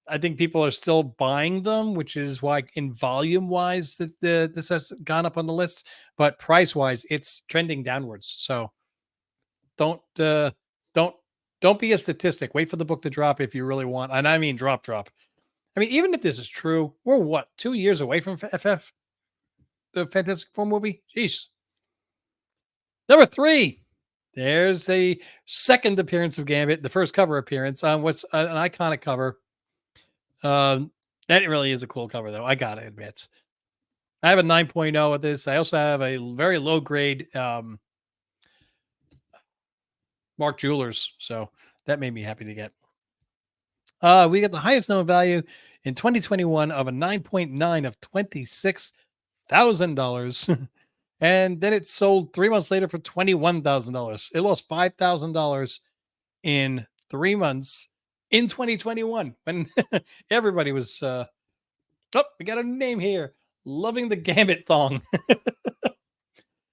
I think people are still buying them, which is why in volume wise this has gone up on the list, but price wise it's trending downwards. So don't be a statistic. Wait for the book to drop if you really want. And I mean drop. I mean, even if this is true, we're 2 years away from FF, the Fantastic Four movie? Jeez. Number 3, There's a second appearance of Gambit, the first cover appearance on what's an iconic cover. That really is a cool cover, though. I gotta admit, I have a 9.0 with this. I also have a very low grade Mark Jewelers, so that made me happy to get. We got the highest known value in 2021 of a 9.9 of $26,000. And then it sold 3 months later for $21,000. It lost $5,000 in 3 months in 2021 when everybody was, oh, we got a name here. Loving the Gambit thong.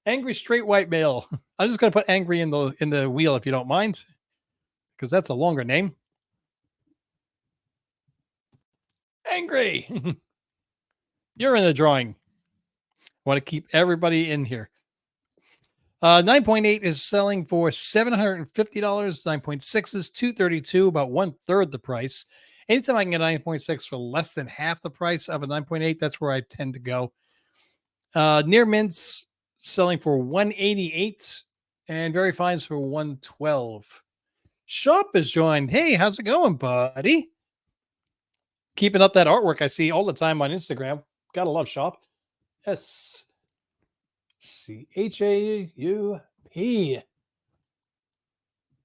Angry straight white male. I'm just going to put angry in the wheel if you don't mind, because that's a longer name. Angry. You're in the drawing. I want to keep everybody in here. 9.8 is selling for $750. 9.6 is $232, about 1/3 the price. Anytime I can get 9.6 for less than half the price of a 9.8, that's where I tend to go. Near mints selling for $188 and very fines for $112. Shop is joined. Hey, how's it going, buddy? Keeping up that artwork I see all the time on Instagram. Gotta love Shop. SCHAUP.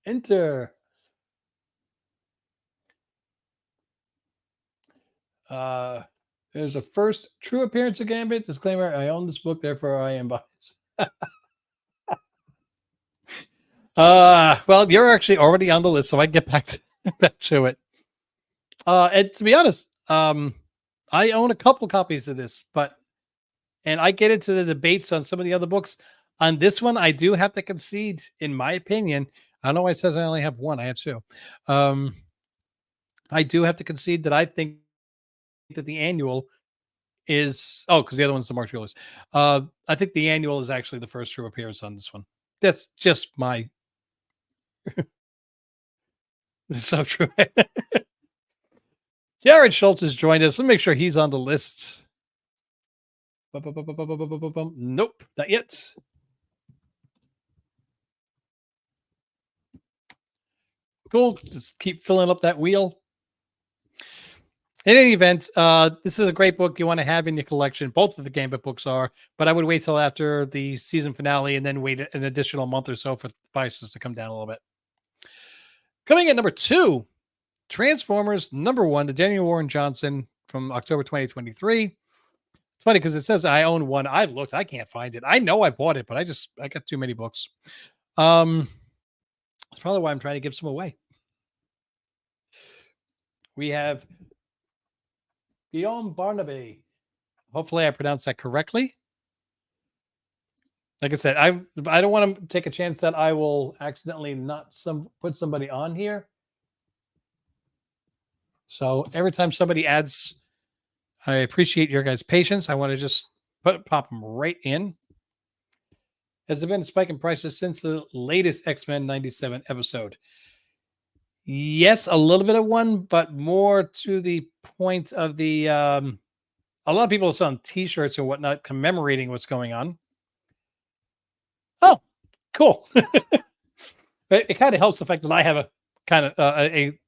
Enter. There's a first true appearance of Gambit. Disclaimer: I own this book, therefore I am biased. Well, you're actually already on the list, so I get back to it. And to be honest, I own a couple copies of this, and I get into the debates on some of the other books. On this one, I do have to concede, in my opinion. I don't know why it says I only have one. I have two. I do have to concede that I think that the annual is because the other one's the Mark Jewelers. I think the annual is actually the first true appearance on this one. That's just my so true. Jared Schultz has joined us. Let me make sure he's on the list. Nope, not yet. Cool. Just keep filling up that wheel. In any event, this is a great book you want to have in your collection. Both of the Gambit books are, but I would wait till after the season finale and then wait an additional month or so for the prices to come down a little bit. Coming at number 2, Transformers #1, the Daniel Warren Johnson from October 2023. It's funny because it says I own one. I looked, I can't find it. I know I bought it, but I got too many books. That's probably why I'm trying to give some away. We have Guillaume Barnabé. Hopefully I pronounced that correctly. Like I said, I don't want to take a chance that I will accidentally put somebody on here. So every time somebody adds, I appreciate your guys' patience. I want to just pop them right in. Has there been a spike in prices since the latest X-Men 97 episode? Yes, a little bit of one, but more to the point of the a lot of people are selling t-shirts and whatnot commemorating what's going on. Oh, cool. It kind of helps the fact that I have a kind of a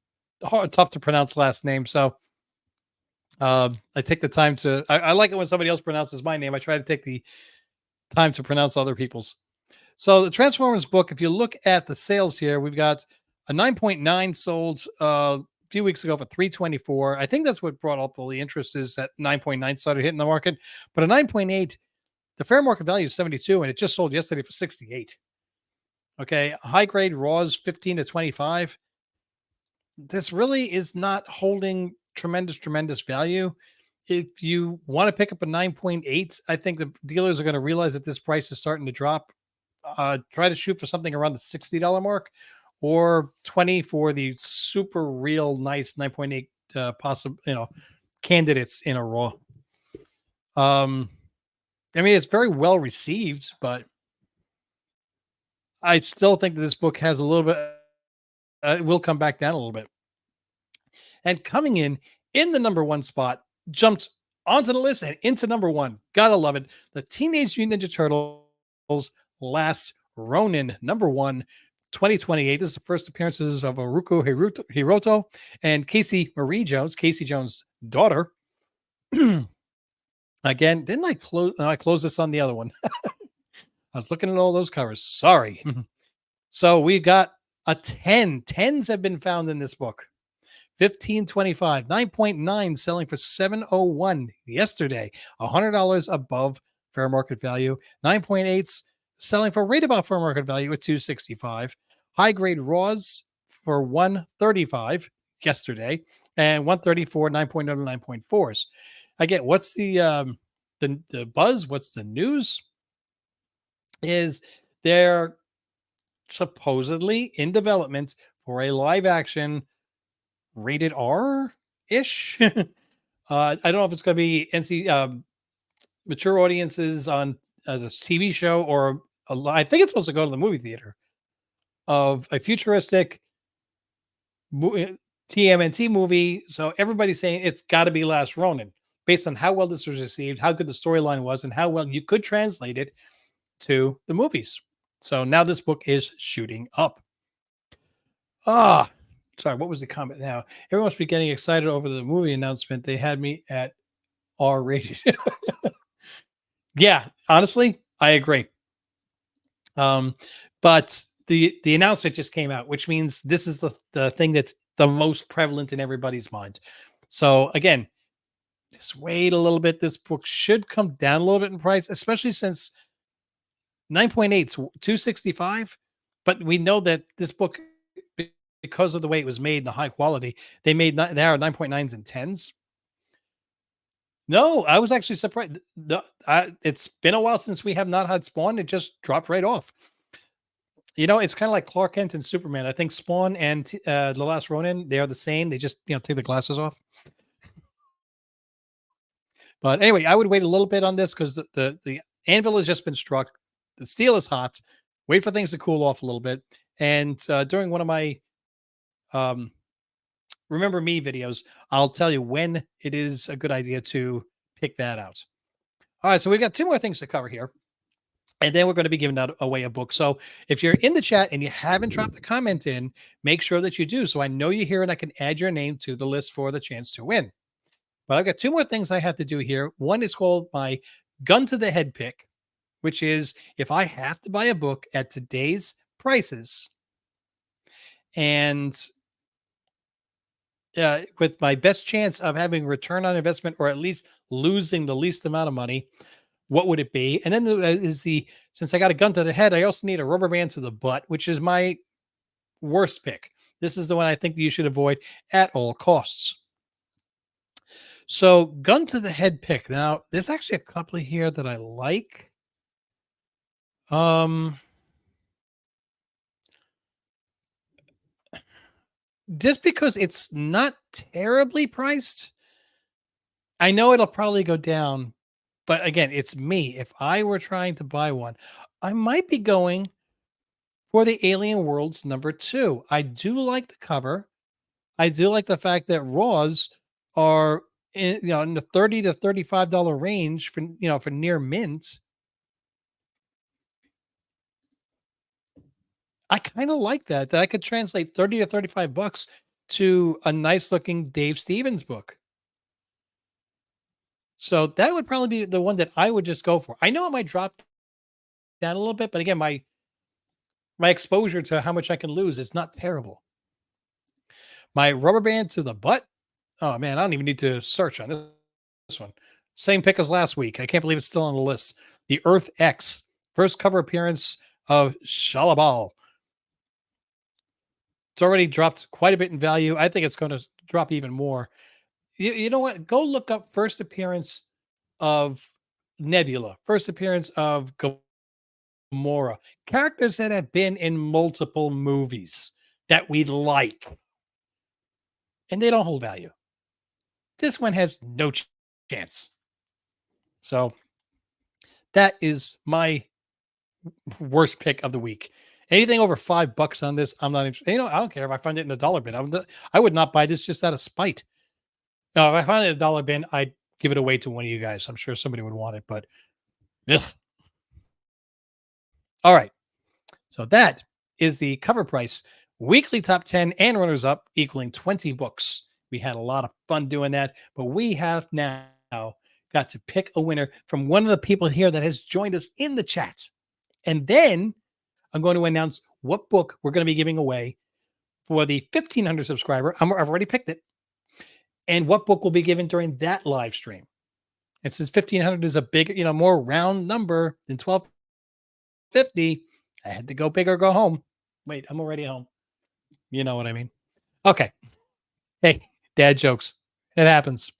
hard, tough to pronounce last name. So I take the time to, I like it when somebody else pronounces my name. I try to take the time to pronounce other people's. So the Transformers book, if you look at the sales here, we've got a 9.9 sold a few weeks ago for $324. I think that's what brought up all the interest, is that 9.9 started hitting the market. But a 9.8, the fair market value is 72, and it just sold yesterday for 68. Okay, high grade raws 15 to 25. This really is not holding tremendous value. If you want to pick up a 9.8, I think the dealers are going to realize that this price is starting to drop. Try to shoot for something around the $60 mark, or 20 for the super real nice 9.8 possible, candidates in a raw. I mean, it's very well received, but I still think that this book has a little bit, it will come back down a little bit. And coming in the #1 spot, jumped onto the list and into #1. Gotta love it. The Teenage Mutant Ninja Turtles Last Ronin, #1, 2028. This is the first appearances of Haruko Hiroto and Casey Marie Jones, Casey Jones' daughter. Again, didn't I close? I closed this on the other one. I was looking at all those covers. Sorry. So we've got a 10. Tens have been found in this book. 1525, 9.9 selling for 701 yesterday, $100 above fair market value. 9.8s selling for right about fair market value at 265. High grade raws for 135 yesterday, and 134, 9.0 to 9.4s. Again, what's the buzz? What's the news? Is they're supposedly in development for a live action rated R ish. I don't know if it's going to be mature audiences on as a TV show or I think it's supposed to go to the movie theater of a futuristic TMNT movie. So everybody's saying it's got to be Last Ronin based on how well this was received, how good the storyline was, and how well you could translate it to the movies. So now this book is shooting up. Ah, sorry, what was the comment now? Everyone must be getting excited over the movie announcement. They had me at R rated. Yeah, honestly, I agree. But the announcement just came out, which means this is the thing that's the most prevalent in everybody's mind. So again, just wait a little bit. This book should come down a little bit in price, especially since 9.8 is 265. But we know that this book, because of the way it was made and the high quality, they are 9.9s and 10s. No, I was actually surprised. It's been a while since we have not had Spawn. It just dropped right off. You know, it's kind of like Clark Kent and Superman. I think Spawn and The Last Ronin, they are the same. They just, take the glasses off. But anyway, I would wait a little bit on this because the anvil has just been struck. The steel is hot. Wait for things to cool off a little bit. And during one of my Remember Me videos, I'll tell you when it is a good idea to pick that out. All right, so we've got two more things to cover here. And then we're going to be giving away a book. So if you're in the chat and you haven't dropped a comment in, make sure that you do. So I know you're here and I can add your name to the list for the chance to win. But I've got two more things I have to do here. One is called my gun to the head pick, which is if I have to buy a book at today's prices and with my best chance of having return on investment or at least losing the least amount of money, what would it be? And then since I got a gun to the head, I also need a rubber band to the butt, which is my worst pick. This is the one I think you should avoid at all costs. So gun to the head pick. Now, there's actually a couple here that I like. Just because it's not terribly priced, I know it'll probably go down, but again, it's me. If I were trying to buy one, I might be going for the Alien Worlds #2. I do like the cover. I do like the fact that raws are in the $30 to $35 range for near mint. I kind of like that I could translate 30 to 35 bucks to a nice looking Dave Stevens book. So that would probably be the one that I would just go for. I know it might drop down a little bit, but again, my exposure to how much I can lose is not terrible. My rubber band to the butt. Oh man, I don't even need to search on this one. Same pick as last week. I can't believe it's still on the list. The Earth X, first cover appearance of Shalabal. It's already dropped quite a bit in value. I think it's going to drop even more. You know what? Go look up first appearance of Nebula, first appearance of Gamora, characters that have been in multiple movies that we like, and they don't hold value. This one has no chance. So that is my worst pick of the week. Anything over $5 on this, I'm not interested. I don't care if I find it in a dollar bin. I would not buy this just out of spite. No, if I find it in a dollar bin, I'd give it away to one of you guys. I'm sure somebody would want it, but yes. All right. So that is the cover price weekly top 10 and runners up equaling 20 books. We had a lot of fun doing that, but we have now got to pick a winner from one of the people here that has joined us in the chat. And then I'm going to announce what book we're going to be giving away for the 1,500 subscriber. I've already picked it. And what book will be given during that live stream. And since 1,500 is a big, more round number than 1,250, I had to go big or go home. Wait, I'm already home. You know what I mean? Okay. Hey, dad jokes. It happens.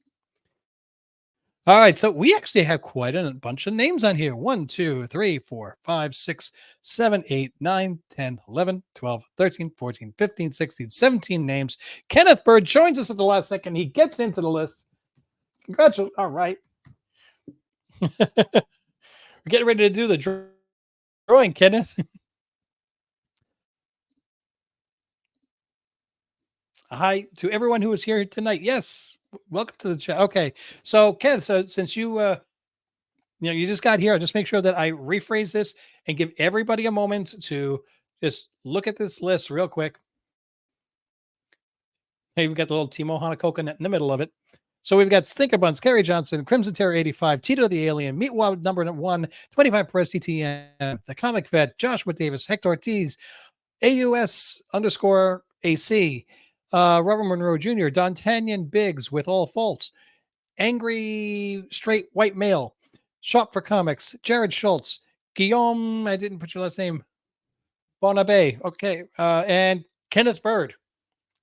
All right, so we actually have quite a bunch of names on here. 1, 2, 3, 4, 5, 6, 7, 8, 9, 10, 11, 12, 13, 14, 15, 16, 17 names. Kenneth Bird joins us at the last second. He gets into the list. Congratulations. All right. We're getting ready to do the drawing, Kenneth. Hi to everyone who is here tonight. Yes. Welcome to the chat. Okay. So, Kenneth, so since you just got here, I'll just make sure that I rephrase this and give everybody a moment to just look at this list real quick. Hey, we've got the little Timo Hanakoka in the middle of it. So we've got Stinker Buns, Kerry Johnson, Crimson Terror 85, Tito the Alien, Meatwad number 1, 25 Press TTM, The Comic Vet, Joshua Davis, Hector Ortiz, AUS underscore AC, Robert Monroe Jr., D'Artagnan Biggs with All Faults, Angry Straight White Male, Shop for Comics, Jared Schultz, Guillaume, I didn't put your last name, Bonabe, okay, and Kenneth Bird.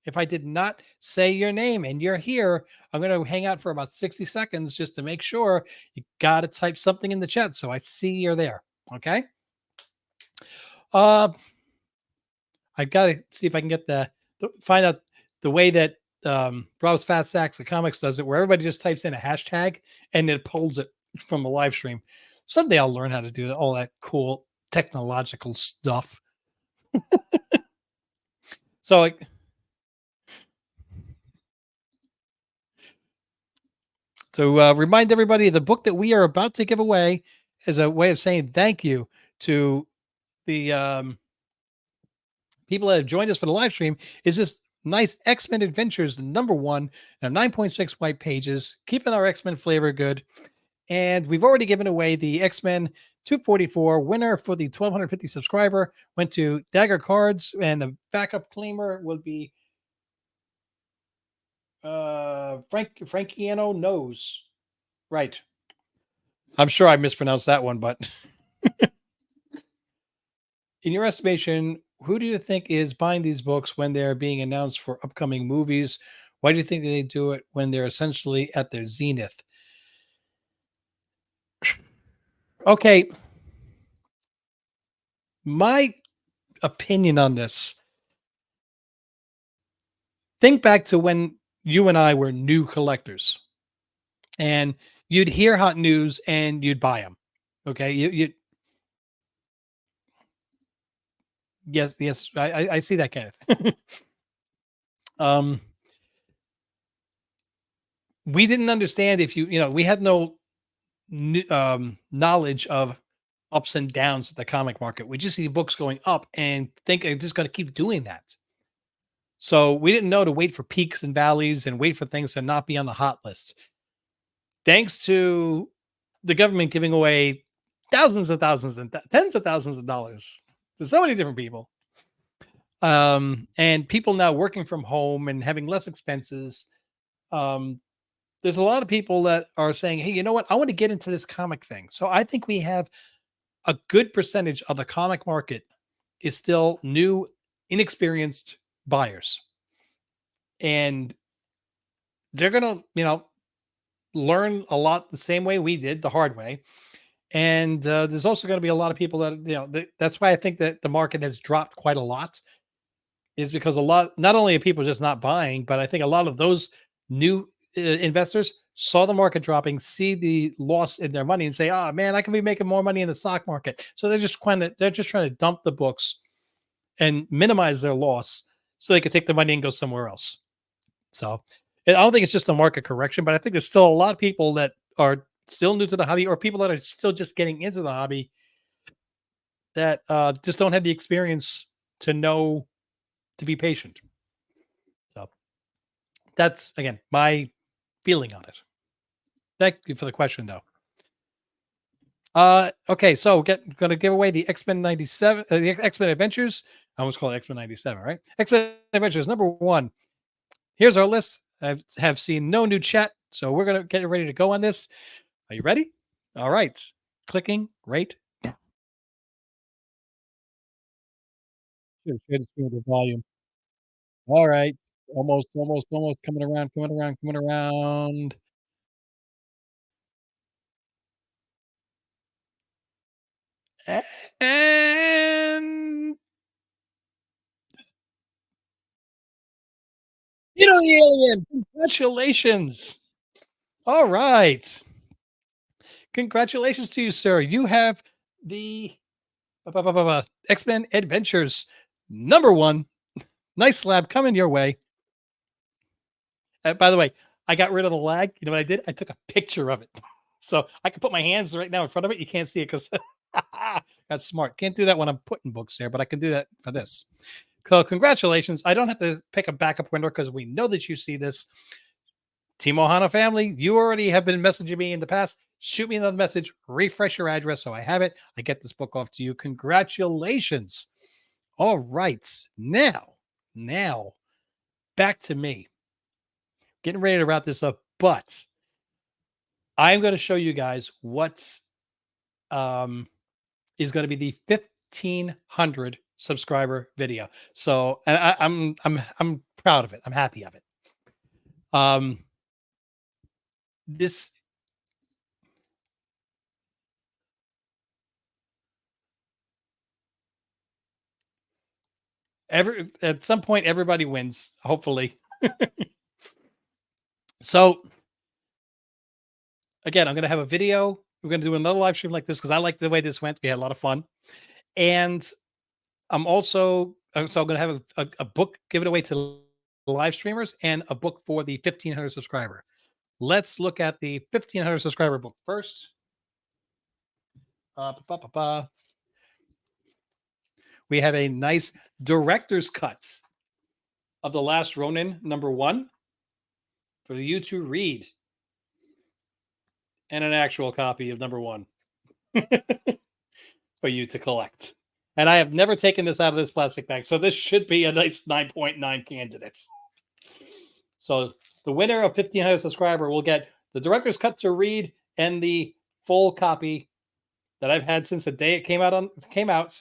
If I did not say your name and you're here, I'm going to hang out for about 60 seconds just to make sure you got to type something in the chat so I see you're there. Okay. I've got to see if I can get find out the way that Rob's Fast Sacks of Comics does it, where everybody just types in a hashtag and it pulls it from a live stream. Someday I'll learn how to do all that cool technological stuff. So to remind everybody, the book that we are about to give away is a way of saying thank you to the people that have joined us for the live stream. Is this nice X-Men Adventures #1 and 9.6 white pages, keeping our X-Men flavor good. And we've already given away the X-Men 244 winner for the 1,250 subscriber. Went to Dagger Cards, and the backup claimer will be Frankiano Knows. Right. I'm sure I mispronounced that one, but in your estimation, who do you think is buying these books when they're being announced for upcoming movies? Why do you think they do it when they're essentially at their zenith? Okay. My opinion on this. Think back to when you and I were new collectors and you'd hear hot news and you'd buy them. Okay. Yes. I see that, Kenneth. um, we didn't understand if we had no knowledge of ups and downs of the comic market. We just see books going up and think it's just going to keep doing that. So we didn't know to wait for peaks and valleys and wait for things to not be on the hot list. Thanks to the government giving away thousands and thousands and tens of thousands of dollars to so many different people. And people now working from home and having less expenses. There's a lot of people that are saying, hey, you know what? I want to get into this comic thing. So I think we have a good percentage of the comic market is still new, inexperienced buyers. And they're going to, learn a lot the same way we did, the hard way. And there's also going to be a lot of people that, that's why I think that the market has dropped quite a lot, is because not only are people just not buying, but I think a lot of those new investors saw the market dropping, see the loss in their money and say, oh man, I can be making more money in the stock market. So they're just trying to dump the books and minimize their loss so they can take the money and go somewhere else. So I don't think it's just a market correction, but I think there's still a lot of people that are still new to the hobby or people that are still just getting into the hobby that just don't have the experience to know to be patient. So that's again my feeling on it. Thank you for the question, though. Okay, so gonna give away the X-Men 97, the X-Men Adventures. I almost call it X-Men 97, right? X-Men Adventures number one. Here's our list. I have seen no new chat, so we're gonna get ready to go on this. Are you ready? All right. Clicking right now. Share the screen with the volume. All right. Almost coming around, coming around, coming around. And you know the alien. Congratulations. All right. Congratulations to you, sir. You have the X-Men Adventures number one. Nice slab coming your way. By the way, I got rid of the lag. You know what I did? I took a picture of it. So I can put my hands right now in front of it. You can't see it because that's smart. Can't do that when I'm putting books there, but I can do that for this. So congratulations. I don't have to pick a backup window because we know that you see this. Team Ohana family, you already have been messaging me in the past. Shoot me another message, refresh your address so I have it. I get this book off to you. Congratulations. All right. Now, back to me. Getting ready to wrap this up, but I'm going to show you guys what is going to be the 1,500 subscriber video. So and I'm proud of it. I'm happy of it. This at some point everybody wins, hopefully. So again, I'm going to have a video. We're going to do another live stream like this because I like the way this went. We had a lot of fun. And I'm also so I'm going to have a book given away to live streamers and a book for the 1,500 subscriber. Let's look at the 1,500 subscriber book first. We have a nice director's cut of The Last Ronin number one for you to read, and an actual copy of number one for you to collect. And I have never taken this out of this plastic bag, so this should be a nice 9.9 candidates. So the winner of 1,500 subscriber will get the director's cut to read and the full copy that I've had since the day it came out.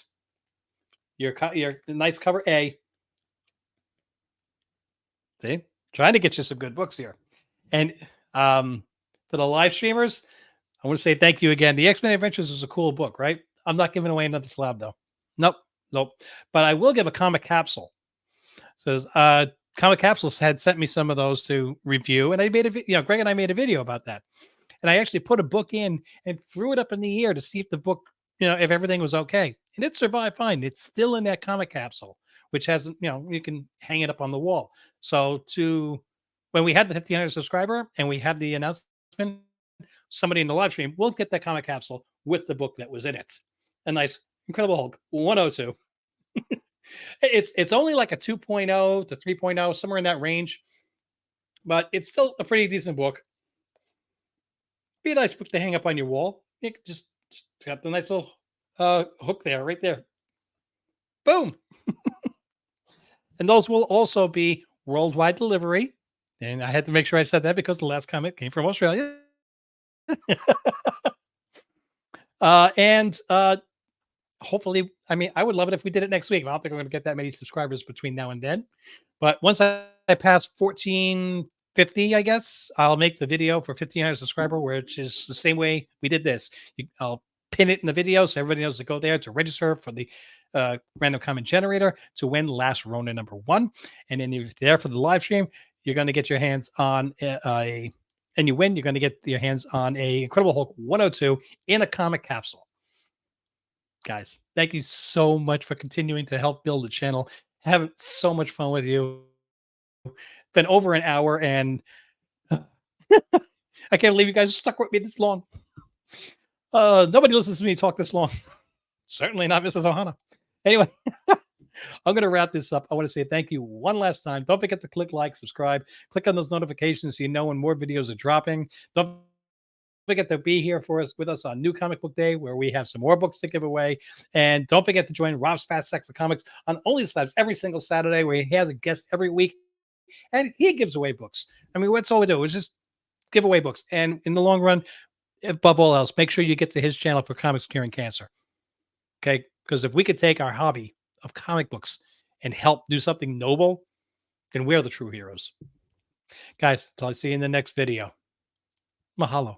Your nice cover A. See, trying to get you some good books here. And for the live streamers, I want to say thank you again. The X-Men Adventures is a cool book, right? I'm not giving away another slab though. Nope. But I will give a comic capsule. So comic capsules had sent me some of those to review, and I made Greg and I made a video about that. And I actually put a book in and threw it up in the air to see if the book, if everything was okay. And it survived fine. It's still in that comic capsule, which hasn't, you can hang it up on the wall. So when we had the 1,500 subscriber and we had the announcement, somebody in the live stream will get that comic capsule with the book that was in it. A nice Incredible Hulk 102. It's only like a 2.0 to 3.0, somewhere in that range, but it's still a pretty decent book. Be a nice book to hang up on your wall. You can just got the nice little hook there, right there. Boom. And those will also be worldwide delivery. And I had to make sure I said that because the last comment came from Australia. And hopefully, I would love it if we did it next week. I don't think I'm going to get that many subscribers between now and then. But once I pass 1,450, I guess, I'll make the video for 1,500 subscriber, which is the same way we did this. I'll pin it in the video so everybody knows to go there to register for the random comment generator to win Last Ronin number one. And then if you're there for the live stream, you're going to get your hands on and you win, you're going to get your hands on a Incredible Hulk 102 in a comic capsule. Guys, thank you so much for continuing to help build the channel. Having so much fun with you. Been over an hour, and I can't believe you guys stuck with me this long. Nobody listens to me talk this long. Certainly not Mrs. Ohana. Anyway, I'm going to wrap this up. I want to say thank you one last time. Don't forget to click like, subscribe, click on those notifications so you know when more videos are dropping. Don't forget to be here for us with us on New Comic Book Day, where we have some more books to give away. And don't forget to join Rob's Fast Sex of Comics on Only Slabs every single Saturday, where he has a guest every week and he gives away books. I mean, what's all we do is just give away books. And in the long run, above all else, make sure you get to his channel for Comics Curing Cancer. Okay. Because if we could take our hobby of comic books and help do something noble, then we're the true heroes. Guys, until I see you in the next video. Mahalo.